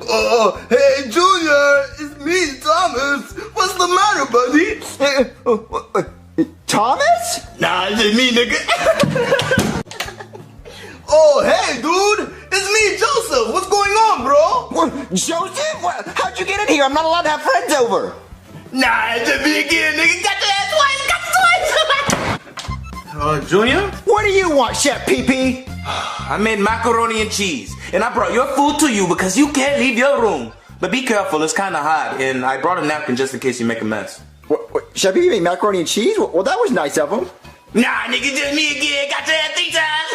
Oh, hey, Junior, it's me, Thomas. What's the matter, buddy? Thomas? Nah, it's just me, nigga. Oh, hey, dude, it's me, Joseph. What's going on, bro? What, Joseph? How'd you get in here? I'm not allowed to have friends over. Nah, it's just me again, nigga. Got your ass twice, Junior? What do you want, Chef Pee-Pee? I made macaroni and cheese, and I brought your food to you because you can't leave your room. But be careful, it's kind of hot, and I brought a napkin just in case you make a mess. What, Chef Pee-Pee made macaroni and cheese? Well, that was nice of him. Nah, nigga, just me again. Got your ass 3 times.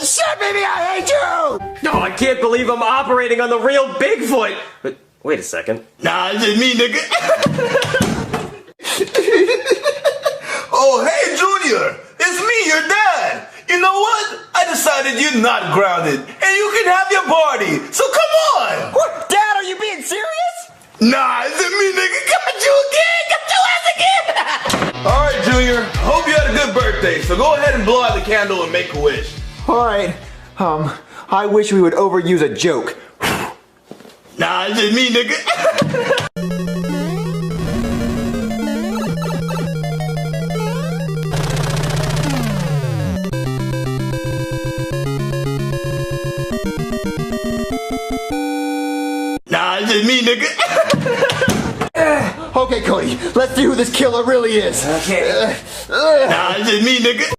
Chef Pee-Pee, I hate you! No, I can't believe I'm operating on the real Bigfoot. But wait a second. Nah, it's just me, nigga. Oh, hey, Junior. It's me, your dad. You know what? I decided you're not grounded, and you can have your party. So come on. What? Dad, are you being serious? Nah, it's me, nigga. Got you again. Got your ass again. All right, Junior. Hope you had a good birthday. So go ahead and blow out the candle and make a wish. All right. I wish we would overuse a joke. Nah, it's just me, nigga. Nah, it's just me, nigga. Okay, Cody, let's see who this killer really is. Okay. Nah, it's just me, nigga.